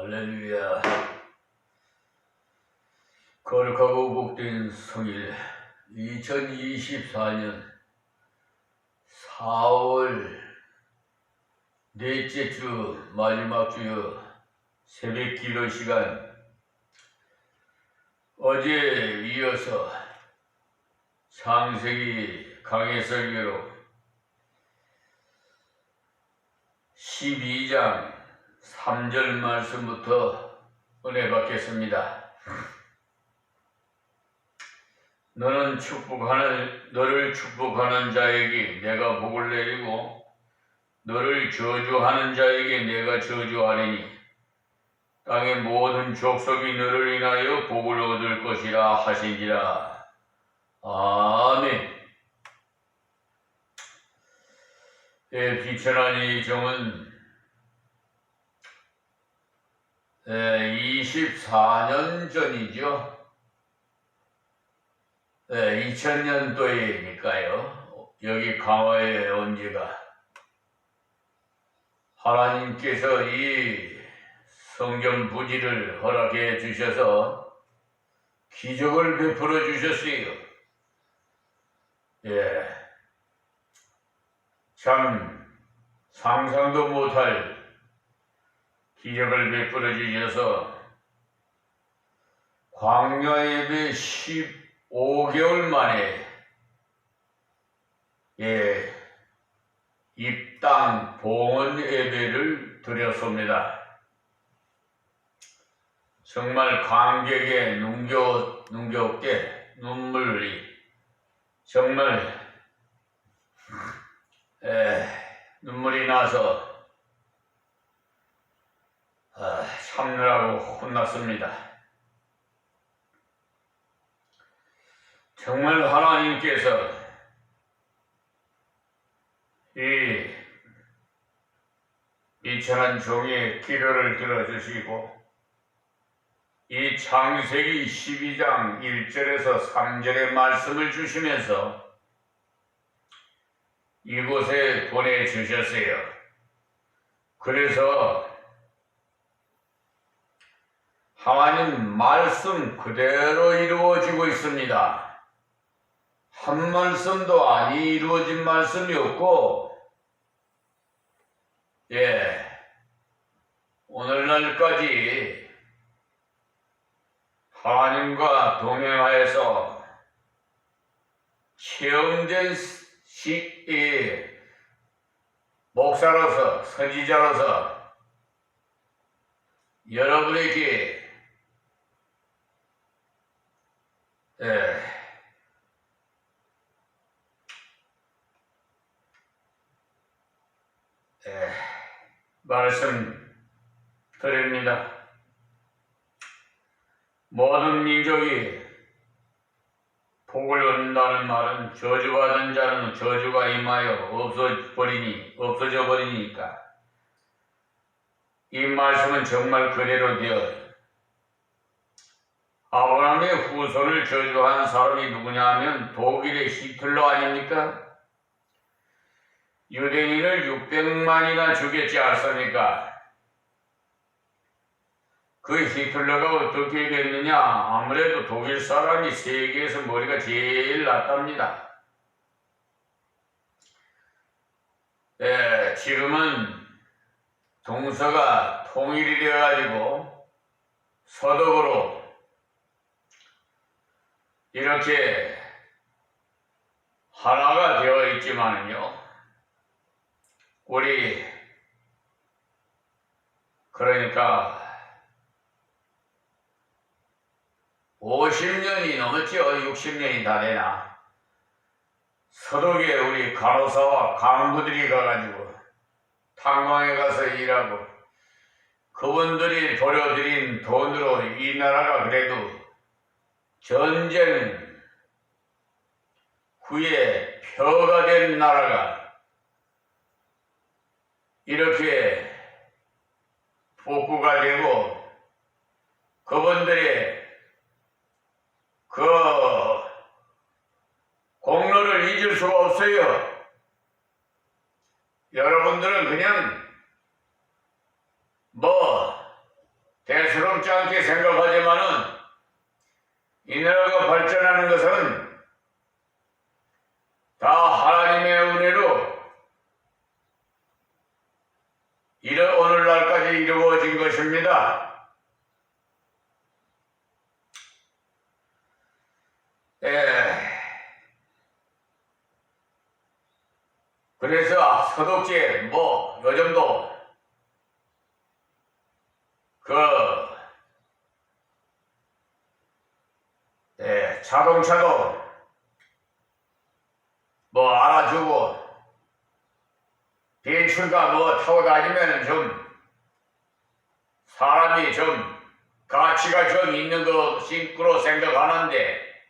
할렐루야. 거룩하고 복된 성일 2024년 4월 넷째 주 마지막 주요 새벽 기도 시간, 어제에 이어서 창세기 강해 설교로 12장 3절 말씀부터 은혜 받겠습니다. 너를 축복하는 자에게 내가 복을 내리고 너를 저주하는 자에게 내가 저주하리니 땅의 모든 족속이 너를 인하여 복을 얻을 것이라 하신지라. 아멘. 비천한 이 정은 24년 전이죠. 2000년도이니까요. 여기 강화에 온 지가, 하나님께서 이 성전 부지를 허락해 주셔서 기적을 베풀어 주셨어요. 참 상상도 못할 기적을 베풀어 주셔서 광야 예배 15개월 만에 입당 봉헌 예배를 드렸습니다. 정말 감격에 눈겨없게 눈물이 정말 눈물이 나서 참느라고 혼났습니다. 정말 하나님께서 이 비천한 종의 기도를 들어주시고 이 창세기 12장 1절에서 3절의 말씀을 주시면서 이곳에 보내주셨어요. 그래서 하나님 말씀 그대로 이루어지고 있습니다. 한 말씀도 아니 이루어진 말씀이 없고, 오늘날까지 하나님과 동행하여서 체험된 목사로서, 선지자로서 여러분에게 말씀 드립니다. 모든 민족이 복을 얻는다는 말은 저주받은 자는 저주가 임하여 없어져 버리니까 이 말씀은 정말 그대로 되어 아브라함의 후손을 저주한 사람이 누구냐 하면 독일의 히틀러 아닙니까? 유대인을 600만이나 죽였지 않습니까? 그 히틀러가 어떻게 됐느냐? 아무래도 독일 사람이 세계에서 머리가 제일 낫답니다. 지금은 동서가 통일이 되어가지고 서독으로 이렇게 하나가 되어 있지만은요, 우리 그러니까 50년이 넘었죠. 60년이 다 되나. 서독에 우리 간호사와 간부들이 가가지고 탄광에 가서 일하고 그분들이 벌어들인 돈으로 이 나라가 그래도 전쟁 후에 표가 된 나라가 이렇게 복구가 되고 그분들의 그 공로를 잊을 수가 없어요. 여러분들은 그냥 미국에서 발전하는 것은 다 하나님의 은혜로 오늘날까지 이루어진 것입니다. 그래서 서독지에 요즘도 자동차도 알아주고 벤츠가 타고 다니면 좀 사람이 좀 가치가 좀 있는 것으로 생각하는데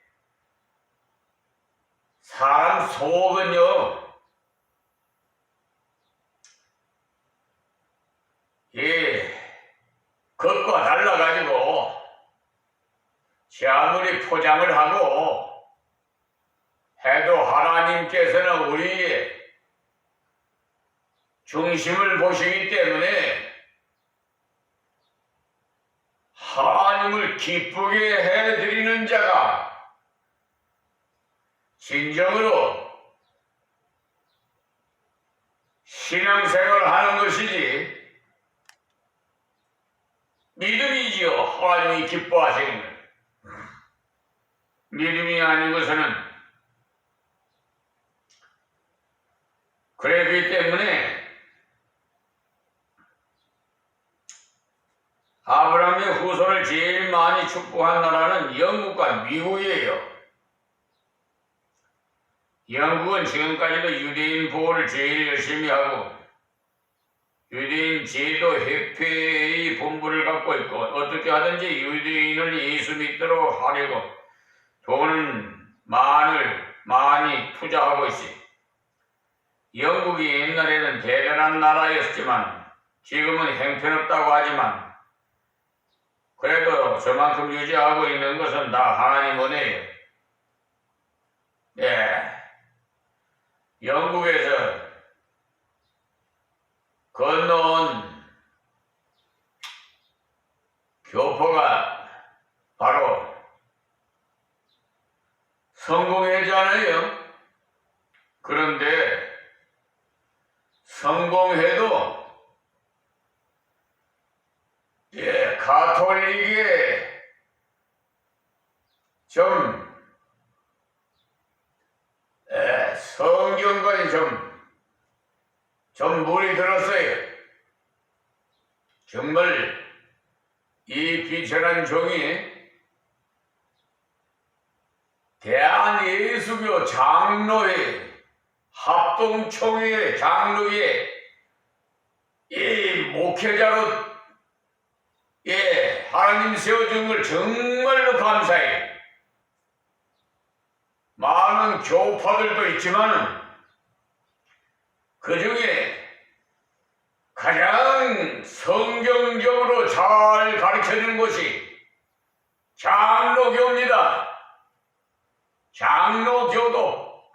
사람 속은요 것과 달라가지고 아무리 포장을 하고 해도 하나님께서는 우리의 중심을 보시기 때문에 하나님을 기쁘게 해드리는 자가 진정으로 신앙생활을 하는 것이지 믿음이지요. 하나님이 기뻐하시는 것. 믿음이 아닌 것은 그렇기 때문에 아브라함의 후손을 제일 많이 축복한 나라는 영국과 미국이에요. 영국은 지금까지도 유대인 보호를 제일 열심히 하고 유대인 제도 협회의 본부를 갖고 있고 어떻게 하든지 유대인을 예수 믿도록 하려고 돈은 많이 투자하고 있어요. 영국이 옛날에는 대단한 나라였지만 지금은 형편없다고 하지만 그래도 저만큼 유지하고 있는 것은 다 하나님 은혜예요. 영국에서 건너온 교포가 바로 성공했잖아요. 그런데 성공해도 가톨릭에 성경과는 좀 물이 들었어요. 정말 이 비천한 종이 대한예수교 장로회 합동총회 장로회 이 목회자로 하나님 세워준 걸 정말로 감사해요. 많은 교파들도 있지만 그 중에 가장 성경적으로 잘 가르쳐주는 것이 장로교입니다. 장로교도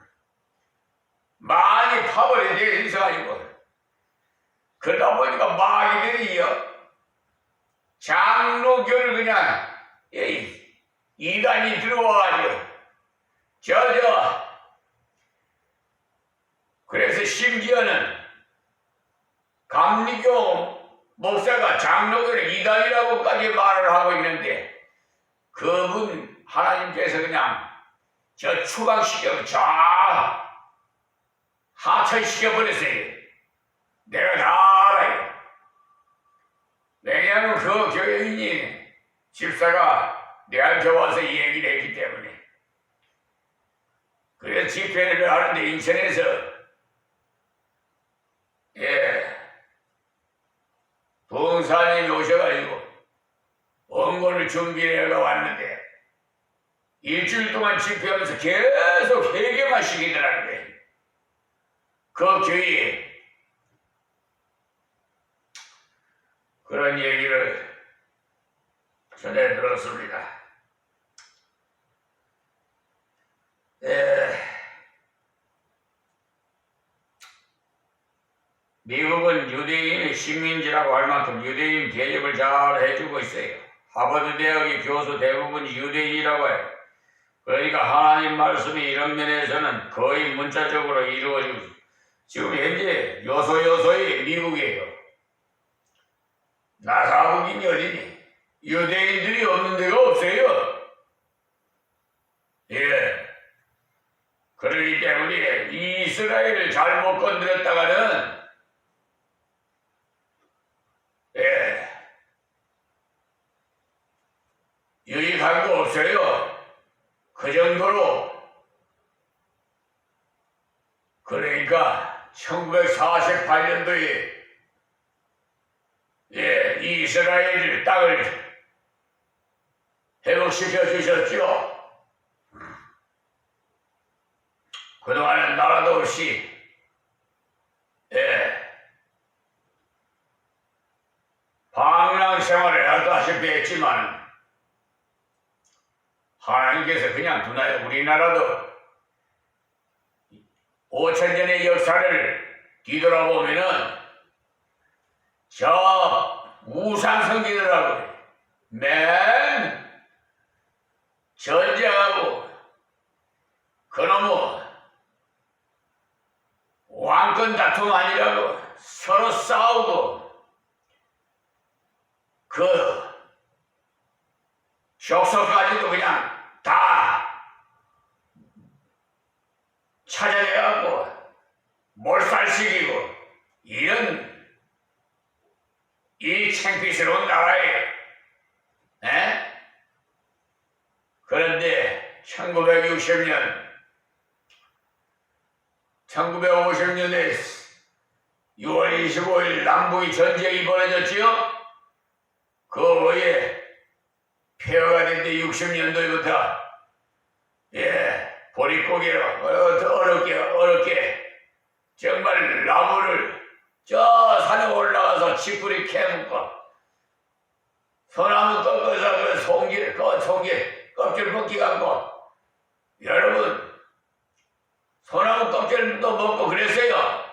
많이 파벌이 있어가지고 그러다 보니까 마귀들이요 장로교를 그냥 이단이 들어와가지고 그래서 심지어는 감리교 목사가 장로교를 이단이라고까지 말을 하고 있는데 그분 하나님께서 그냥 추방시켜 하차시켜버렸어요. 내가 다 알아요. 왜냐하면 그 교인이 집사가 내한테 와서 얘기를 했기 때문에. 그래서 집회를 하는데 인천에서 봉사님이 오셔가지고 원고를 준비해가 왔는데 일주일 동안 집회하면서 계속 회개만 시키더라는 거예요. 그 교회에 그런 얘기를 전해 들었습니다. 미국은 유대인의 식민지라고 할 만큼 유대인 대접을 잘 해주고 있어요. 하버드 대학의 교수 대부분 유대인이라고 해요. 그러니까 하나님 말씀이 이런 면에서는 거의 문자적으로 이루어지고 있어요. 지금 현재 요소요소의 미국이에요. 나사국인이 어디니? 유대인들이 없는 데가 없어요. 예. 그러기 때문에 이스라엘을 잘못 건드렸다가는 유익한 거 없어요. 그 정도로. 그러니까 1948년도에 이스라엘 땅을 회복시켜 주셨죠. 그동안은 나라도 없이 방랑 생활을 하다시피 했지만 하나님께서 그냥 두나요. 우리나라도 5,000년의 역사를 뒤돌아보면은 저 우상성기들하고 맨 전쟁하고 그놈의 왕권 다툼 아니라고 서로 싸우고 그 족속까지도 그냥 다 찾아내갖고 몰살시키고 이런 이 창피스러운 나라에 그런데 1950년에 6월 25일 남북이 전쟁이 벌어졌지요. 그 후에 폐허가 된 데 60년도부터 보릿고개로 어렵게 정말 나무를 저 산에 올라가서 지푸리 캐묻고 소나무 꺾어서 그 송길 껍질 벗기 갖고 여러분 소나무 껍질도 먹고 그랬어요.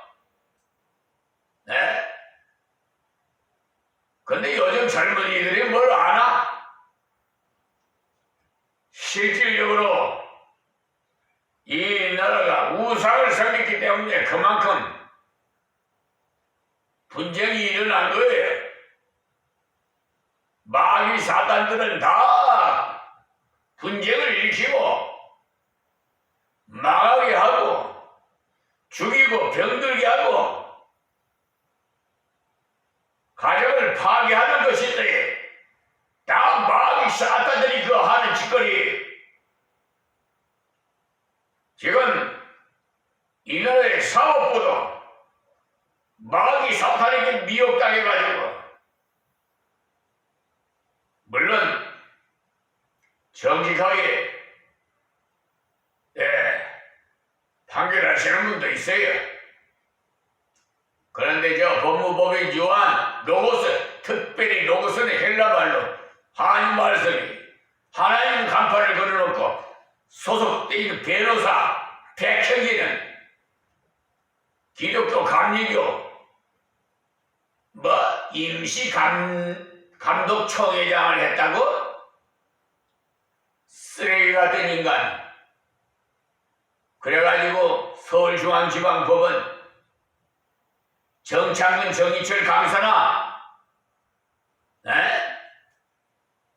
근데 요즘 젊은이들이 뭘 아나? 실질적으로 이 나라가 우상을 섬겼기 때문에 그만큼 분쟁이 일어난 거예요. 마귀 사단들은 다 분쟁을 일으키고 망하게 하고 죽이고 병들게 하고 가정을 파괴하는 것인데 다 마귀 사단들이 그 하는 짓거리. 지금 이 나라의 사법부도 마귀 사탄에게 미혹당해가지고 물론 정직하게 판결하시는 분도 있어요. 그런데 저 법무법인 유한 로고스, 특별히 로고스는 헬라말로 하나님 말씀이 하나님 간판을 걸어놓고 소속되어 있는 변호사 백형기는 기독교 감리교 임시 감독총회장을 했다고? 쓰레기 같은 인간. 그래가지고 서울중앙지방법원 정창근 정의철 강사나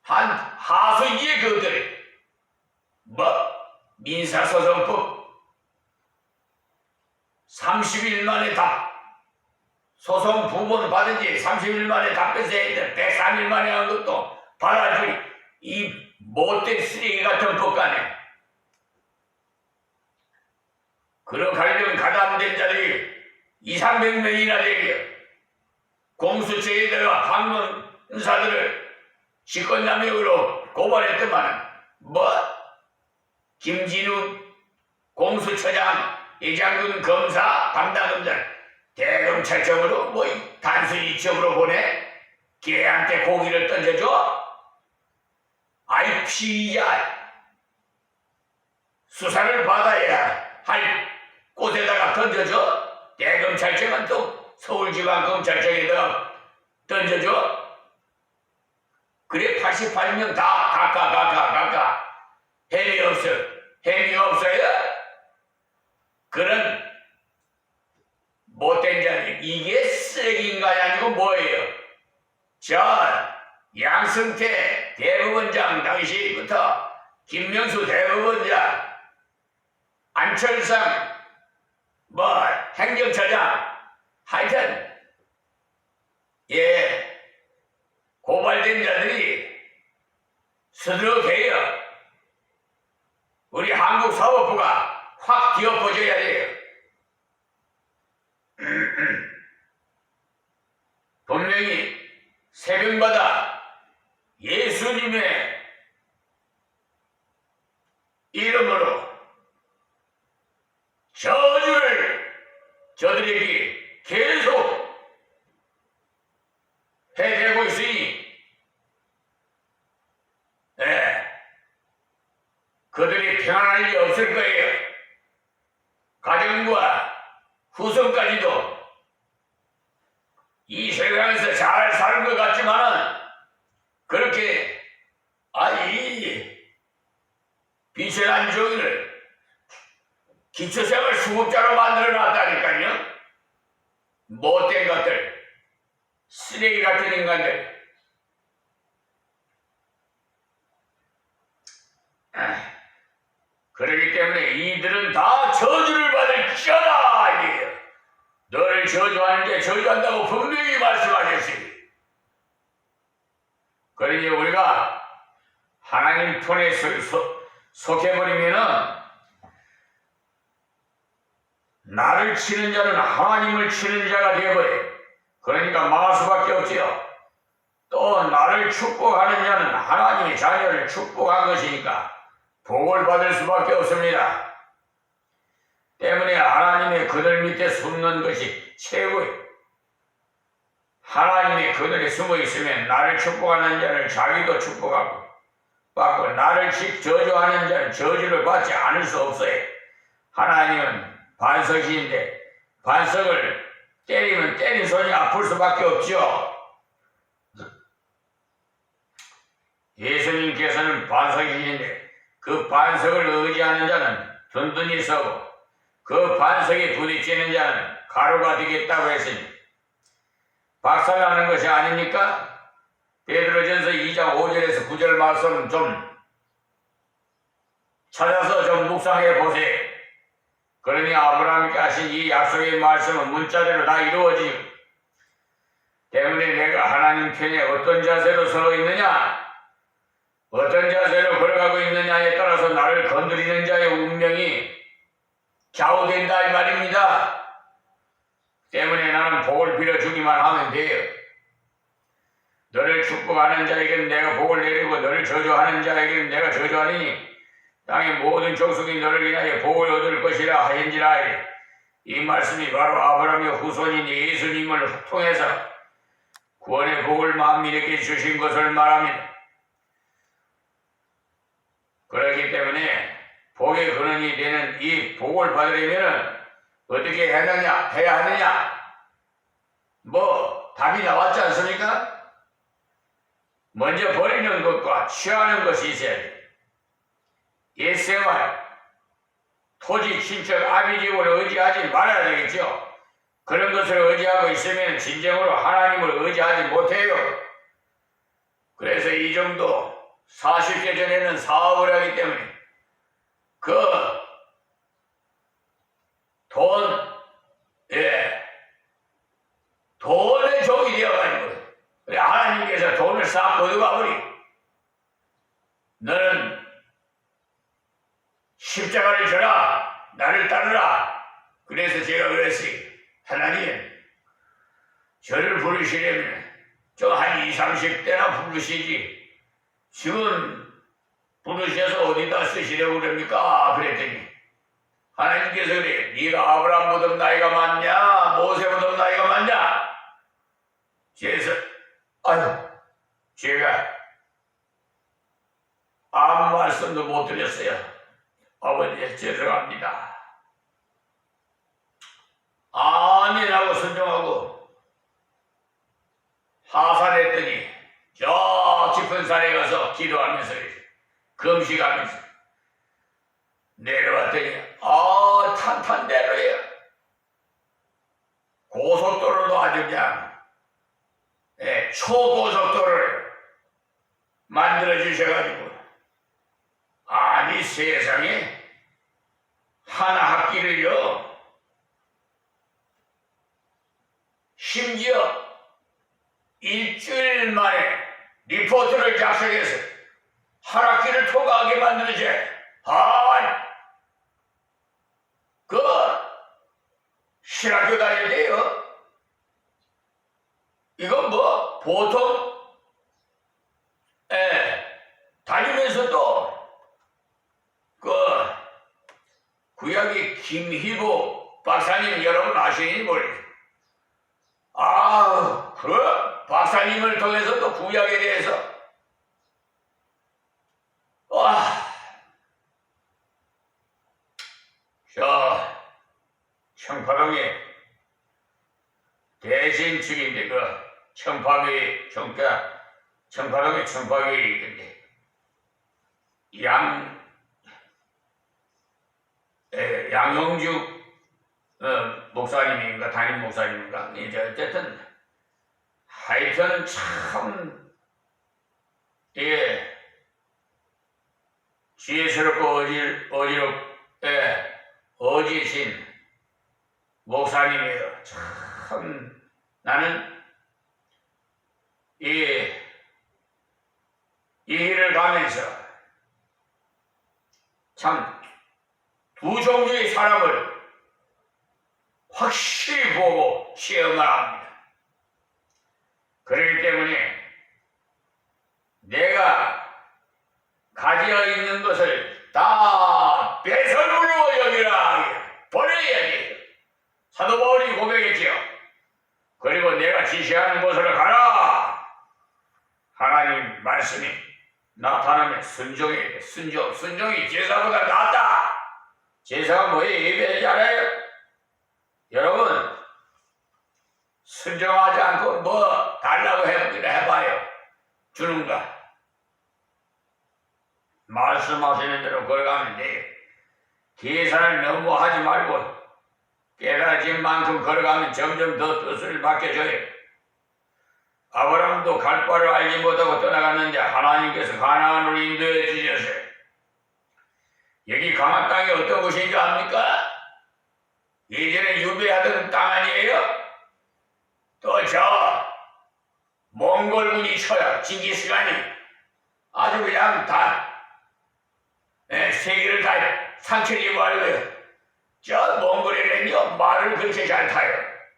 한 하수인지의 그것들이 민사소송법 30일 만에 소송 부본 받은 지 30일 만에 답변서야 했는데 103일 만에 한 것도 받아주니 이 못된 쓰레기 같은 법관에 그런 관련 가담된 자들이 200~300명이나 되게 공수처에다가 방문사들을 직권남용으로 고발했더만 김진우 공수처장, 이장군 검사, 담당검사 대검찰청으로 단순히 이쪽으로 보내? 걔한테 고기를 던져줘? 아이 피의자 수사를 받아야 할 곳에다가 던져줘? 대검찰청은 또 서울지방검찰청에다가 던져줘? 그래 88명 다 각각 해외 없어. 박승태 대법원장 당시부터 김명수 대법원장, 안철상 행정처장, 하여튼 고발된 자들이 서두르게요. 우리 한국 사법부가 확 뒤엎어져야 돼요. 분명히 새벽마다 예수님의 이름으로 저주를 저들에게 계속 해대고 있으니 그들이 평안할 리 없을 거예요. 가정과 후손까지도 이 세상에서 잘 사는 것 같지만은 그렇게 이 비천한 종이를 기초생활 수급자로 만들어 놨다니까요. 못된 것들, 쓰레기 같은 인간들. 그렇기 때문에 이들은 다 저주를 받을지어다 이게요. 너를 저주하는데 저주한다고 분명히 말씀하셨으니, 그러니 우리가 하나님 편에 속해버리면은 나를 치는 자는 하나님을 치는 자가 되어버려. 그러니까 망할 수밖에 없지요. 또 나를 축복하는 자는 하나님의 자녀를 축복한 것이니까 복을 받을 수밖에 없습니다. 때문에 하나님의 그늘 밑에 숨는 것이 최고예요. 하나님의 그늘에 숨어 있으면 나를 축복하는 자를 자기도 축복하고 받고, 나를 저주하는 자는 저주를 받지 않을 수 없어요. 하나님은 반석이인데 반석을 때리면 때린 손이 아플 수밖에 없죠. 예수님께서는 반석이신데 그 반석을 의지하는 자는 든든히 서고 그 반석에 부딪히는 자는 가루가 되겠다고 했으니 박살나는 것이 아닙니까? 베드로전서 2장 5절에서 9절 말씀 좀 찾아서 좀 묵상해 보세요. 그러니 아브라함께 하신 이 약속의 말씀은 문자대로 다 이루어지고, 때문에 내가 하나님 편에 어떤 자세로 서 있느냐, 어떤 자세로 걸어가고 있느냐에 따라서 나를 건드리는 자의 운명이 좌우된다 이 말입니다. 때문에 나는 복을 빌어주기만 하면 돼요. 너를 축복하는 자에게는 내가 복을 내리고 너를 저주하는 자에게는 내가 저주하리니 땅의 모든 족속이 너를 인하여 복을 얻을 것이라 하인지라. 이 말씀이 바로 아브라함의 후손인 예수님을 통해서 구원의 복을 만민에게 주신 것을 말합니다. 그렇기 때문에 복의 근원이 되는 이 복을 받으려면 어떻게 해야 하느냐? 답이 나왔지 않습니까? 먼저 버리는 것과 취하는 것이 있어야 돼. 옛생활, 토지, 친척, 아비집을 의지하지 말아야 되겠죠. 그런 것을 의지하고 있으면 진정으로 하나님을 의지하지 못해요. 그래서 이 정도 40대 전에는 사업을 하기 때문에 돈의 종이 되어가지고 하나님께서 돈을 싹 걷어가버리. 너는 십자가를 져라, 나를 따르라. 그래서 제가 그랬어요. 하나님, 저를 부르시려면 좀 한 20, 30대나 부르시지. 지금 부르셔서 어디다 쓰시려고 그럽니까? 그랬더니 하나님께서 그래, 네가 아브라함보다 나이가 많냐, 모세보다 나이가 많냐? 그래서 제가 아무 말씀도 못 드렸어요. 아버지 죄송합니다. 아멘하고 순종하고 하산했더니 저 깊은 산에 가서 기도하면서 금식하면서 내려왔더니 탄탄대로예요. 고속도로도 아주 그냥 초고속도로예요. 신학교 다닐 때요. 이건 뭐 보통 다니면서도 그 구약의 김희보 박사님 여러분 아시니 모르겠어요. 그 박사님을 통해서도 구약에 대해서 저 청파동에 대신축인데 그 청파교회 청파동에 청파교회 있는데 양용주 목사님인가 담임 목사님인가 이제 어쨌든 하여튼 참 지혜스럽고 어지신 목사님이에요. 참 나는 이 길을 가면서 참 두 종류의 사람을 확실히 보고 시험을 합니다. 그렇기 때문에 내가 가지어 있는 것을 다 배설물로 여기라 버려야 돼요. 사도 바울이 고백했지요. 그리고 내가 지시하는 곳으로 가라. 하나님 말씀이 나타나면 순종해야 돼. 순종이 제사보다 낫다. 제사가 뭐예요? 예배하지 않아요? 여러분 순종하지 않고 뭐 달라고 해봐요. 주는가? 말씀하시는 대로 걸어가면 돼요. 계산을 너무 하지 말고 깨달아진 만큼 걸어가면 점점 더 뜻을 맡겨줘요. 아브라함도 갈 바를 알지 못하고 떠나갔는데 하나님께서 가나안으로 인도해 주셨어요. 여기 가나안 땅이 어떤 곳인지 압니까? 예전에 유배하던 땅 아니에요? 또 저 몽골군이 쳐요. 징기스칸이 아주 그냥 다 세계를 다 상처를 입어요. 저 몽골에는요 말을 그렇게 잘 타요.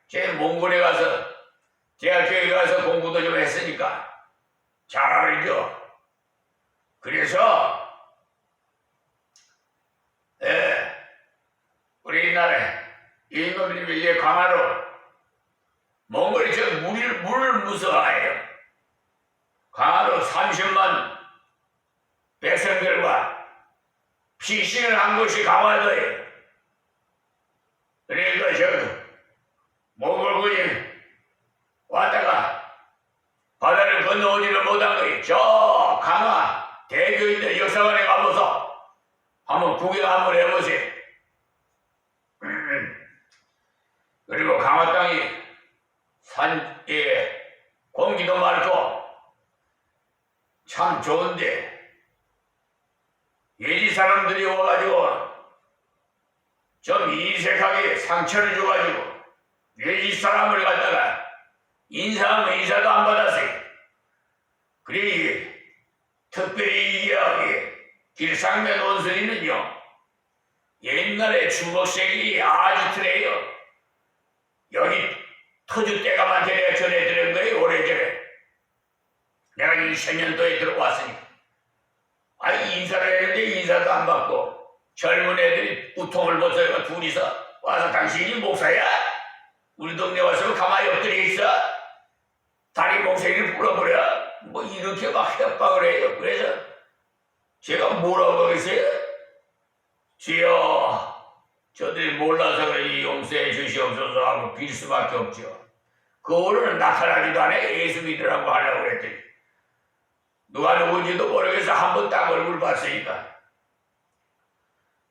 제 몽골에 가서 대학교에 가서 공부도 좀 했으니까 잘 알죠. 그래서 우리나라에 이놈들이 이제 강화로 몽골이 저 물을 무서워해요. 강화로 30만 백성들과 피신을 한 곳이 강화도예요. 그러니까 저 몽골군이 왔다가 바다를 건너오지를 못한 거예요. 저 강화 대교인들 역사관에 가보소. 한번 구경 한번 해보세요. 그리고 강화 땅이 산에 공기도 맑고 참 좋은데 외지 사람들이 와가지고 좀 인색하게 상처를 줘가지고 외지 사람을 갖다가 인사하면 인사도 안 받았어요. 그래 특별히 이야기 길상면 원숭이는요 옛날에 중국색이 아주 트래요. 여기 터줏대감한테 내가 전해드린 거예요. 오래전에 내가 2000년도에 들어왔으니까 인사를 했는데 인사도 안 받고 젊은 애들이 우통을 벗어요. 둘이서 와서 당신이 목사야? 우리 동네 와서 가만히 엎드려 있어? 다리 몽둥이를 풀어버려? 뭐 이렇게 막 협박을 해요. 그래서 제가 뭐라고 하겠어요? 주여 저들이 몰라서 그러니 용서해 주시옵소서 하고 빌 수밖에 없죠. 그 오늘은 나타나지도 않아. 예수 믿으라고 하려고 그랬더니 누가 누군지도 모르겠어. 한 번 딱 얼굴 봤으니까.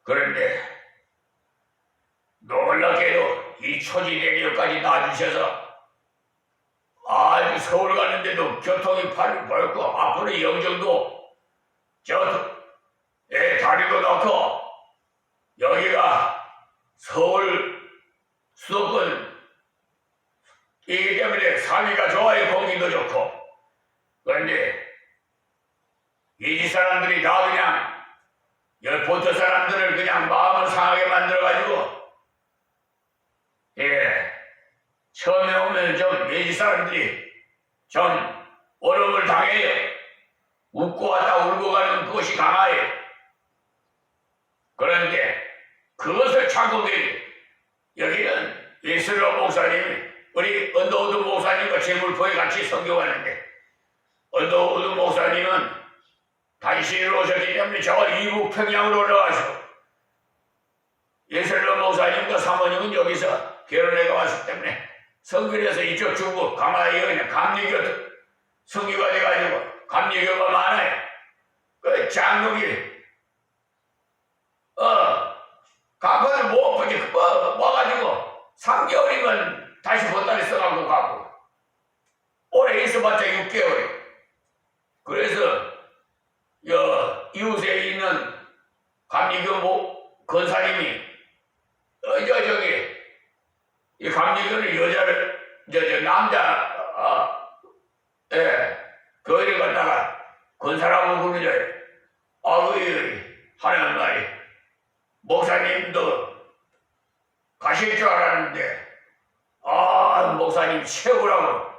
그런데 놀랍게도 이 초지대교까지 놔주셔서 아주 서울 가는데도 교통이 밝고 앞으로 영종도 다리도 넣고 여기가 서울 수도권이기 때문에 사위가 좋아요. 공기도 좋고. 그런데 이 사람들이 다 그냥 보트 사람들을 그냥 마음을 상하게 만들어가지고 사람들이 좀 어려움을 당해요. 웃고 왔다 울고 가는 그것이 강하예요. 그런데 그것을 찾고기 여기는 이스라엘 목사님이 우리 언더우드 목사님과 제물포에 같이 성교하는데 언더우드 목사님은 단신으로 오셨기 때문에 저가 이북 평양으로 올라가시고 이스라엘 목사님과 사모님은 여기서 결혼해가 왔기 때문에 성교에서 이쪽 중국 강화에 그냥 감리교 성교가 돼가지고 감리교가 많아요. 그 장로기 가까이 와가지고 3개월이면 다시 보따리 써가고 가고 오래 있어봤자 6개월. 그래서 이웃에 있는 감리교 권사님이 저기 이 감리교는 여자를 남자 교회를 갔다가 권사라고 부르죠. 하는 말이 목사님도 가실 줄 알았는데 목사님 최고라고.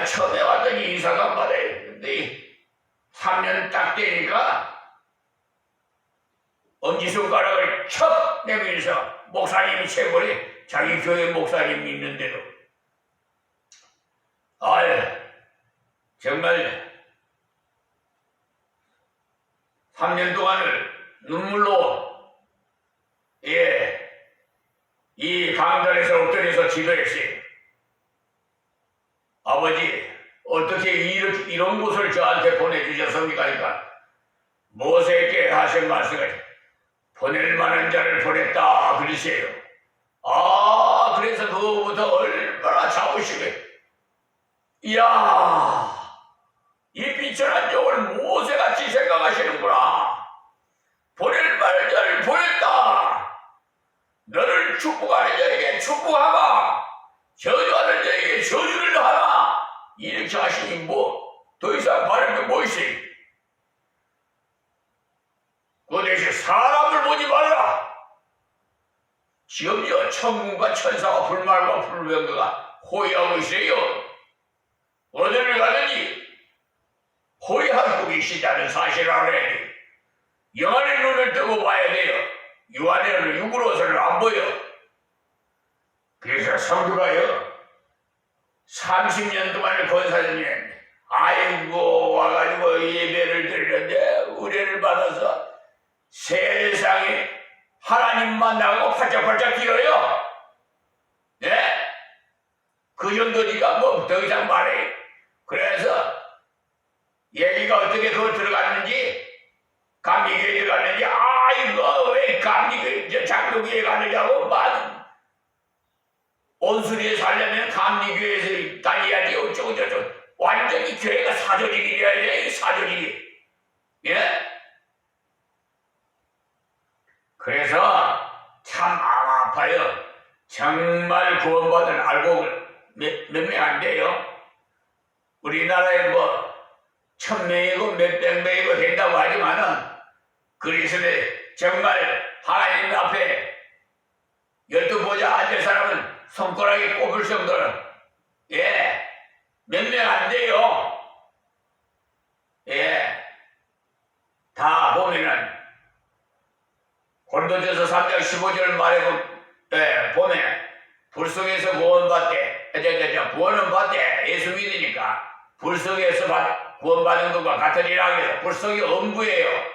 처음에 왔더니 인사가 안 받아요. 근데 3년 딱 되니까 엄지손가락을 척 내밀면서 목사님이 최고래. 자기 교회 목사님 있는데도 정말 3년 동안을 눈물로 이 강단에서 엎드려서 기도했어요. 아버지 어떻게 이런 곳을 저한테 보내주셨습니까? 하니까 모세에게 하신 말씀을 보낼 만한 자를 보냈다 그러세요. 그래서 그거부터 얼마나 자부심에 이야 이 비천한 종을 모세같이 생각하시는구나. 보낼 만한 자를 보냈다. 너를 축복하는 자에게 축복하마, 저주하는 자에게 저주를 하마. 이렇게 하시니 더 이상 바랄 게 뭐 있어요? 그 대신 사람을 보지 말라. 지금요 천군과 천사와 불말과 불병거가 호위하고 있어요. 어디를 가든지 호위하고 계시다는 사실을 알아야 돼요. 영안의 눈을 뜨고 봐야 돼요. 유한의 육으로서는 안 보여. 그래서 성도가요 30년 동안을 권사님이 와가지고 예배를 드리는데 의뢰를 받아서 세상에 하나님 만나고 팔짝팔짝 뛰어요. 네? 그 정도니까 더 이상 말해. 그래서 얘기가 어떻게 그걸 들어갔는지 감리교에 들어갔는지 왜 감리교에 장로교에 가느냐고 온수리에 살려면 감리교에서 다녀야지 어쩌고저쩌고. 완전히 교회가 사조직이 돼야 돼. 사조직이. 예? 그래서 참 마음 아파요. 정말 구원받은 알고 몇 명 안 돼요. 우리나라에 1000명이고 몇백 명이고 된다고 하지만은 그리스도에 정말 하나님 앞에 12보좌 앉을 사람은 손가락에 꼽을 정도로 몇 명 안 돼요. 다 보면은 고린도전서 3장 15절 말에 보면 불 속에서 구원받되 구원은 받되 예수 믿으니까 불 속에서 구원받은 것과 같으리라 해서 불 속이 엄부예요.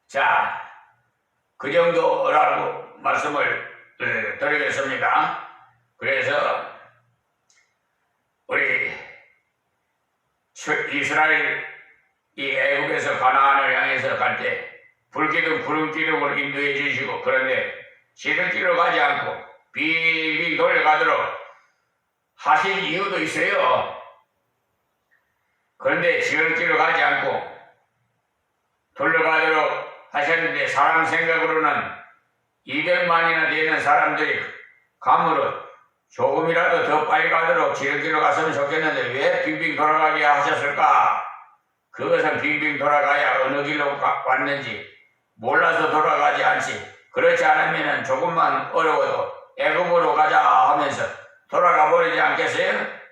자, 그 정도라고 말씀을 드리겠습니다. 그래서 우리 이스라엘 이 애국에서 가나안을 향해서 갈 때 불기둥 구름기둥으로 인도해 주시고, 그런데 지름길로 가지 않고 빙빙 돌려가도록 하신 이유도 있어요. 그런데 지름길로 가지 않고 돌려가도록 하셨는데 사람 생각으로는 200만이나 되는 사람들이 감으로 조금이라도 더 빨리 가도록 지름길로 갔으면 좋겠는데 왜 빙빙 돌아가게 하셨을까? 그것은 빙빙 돌아가야 어느 길로 왔는지 몰라서 돌아가지 않지. 그렇지 않으면 조금만 어려워도 애굽으로 가자 하면서 돌아가 버리지 않겠어요?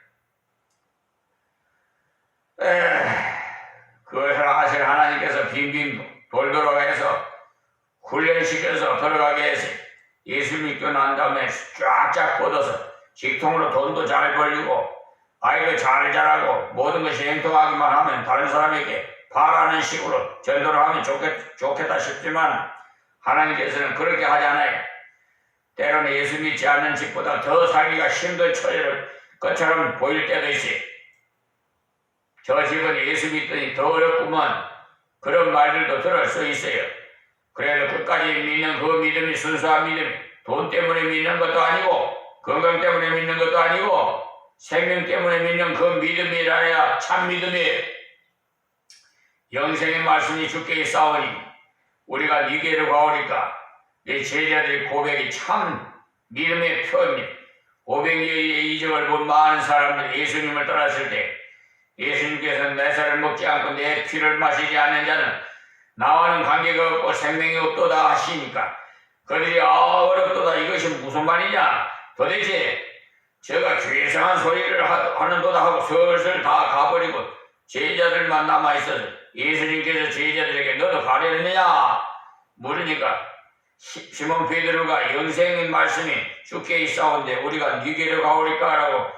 그것을 하실 하나님께서 빙빙 돌도록 해서 훈련시켜서 들어가게 해서 예수 믿고 난 다음에 쫙쫙 뻗어서 직통으로 돈도 잘 벌리고 아이도 잘 자라고 모든 것이 행통하기만 하면 다른 사람에게 바라는 식으로 전도를 하면 좋겠다 싶지만 하나님께서는 그렇게 하잖아요. 때로는 예수 믿지 않는 집보다 더 살기가 힘든 처지를 것처럼 보일 때도 있어요. 저 집은 예수 믿더니 더 어렵구먼 그런 말들도 들을 수 있어요. 그래도 끝까지 믿는 그 믿음이 순수한 믿음이 돈 때문에 믿는 것도 아니고 건강 때문에 믿는 것도 아니고 생명 때문에 믿는 그 믿음이라야 참 믿음이에요. 영생의 말씀이 주께 있사오니 우리가 니게로 가오니까 내 제자들의 고백이 참 믿음의 표입니다. 500여의 이적을 본 많은 사람들 예수님을 따랐을 때 예수님께서는 내 살을 먹지 않고 내 피를 마시지 않는 자는 나와는 관계가 없고 생명이 없도다 하시니까 그들이 어렵도다 이것이 무슨 말이냐 도대체 제가 죄성한 소리를 하는도다 하고 슬슬 다 가버리고 제자들만 남아있어서 예수님께서 제자들에게 너도 가려느냐 물으니까 시몬 베드로가 영생의 말씀이 주께 있사온데 우리가 니게로 가오리까 라고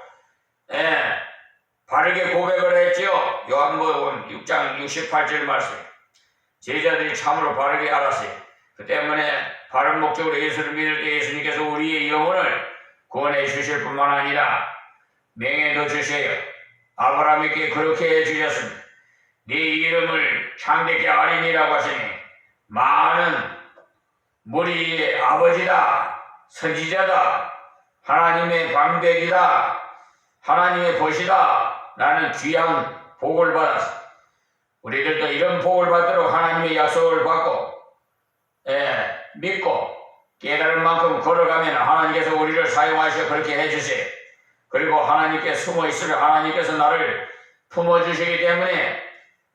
바르게 고백을 했지요. 요한복음 6장 68절 말씀 제자들이 참으로 바르게 알았어요. 그 때문에 바른 목적으로 예수를 믿을 때 예수님께서 우리의 영혼을 구원해 주실 뿐만 아니라 명예도 주셔요. 아브라함에게 그렇게 해주셨습니다. 네 이름을 창대케 하리니라고 하시니 많은 무리의 아버지다, 선지자다, 하나님의 방백이다, 하나님의 벗이다 라는 귀한 복을 받았어. 우리들도 이런 복을 받도록 하나님의 약속을 받고 믿고 깨달을 만큼 걸어가면 하나님께서 우리를 사용하셔 그렇게 해주세요. 그리고 하나님께 숨어 있으면 하나님께서 나를 품어주시기 때문에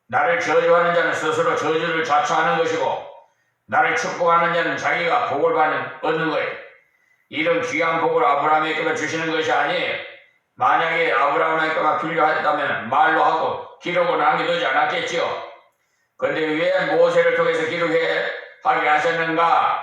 나를 저주하는 자는 스스로 저주를 자초하는 것이고 나를 축복하는 자는 자기가 복을 얻는 거예요. 이런 귀한 복을 아브라함에게만 주시는 것이 아니에요. 만약에 아브라함에게만 필요하다면 말로 하고 기록을 남겨두지 않았겠지요. 그런데 왜 모세를 통해서 기록하게 하셨는가?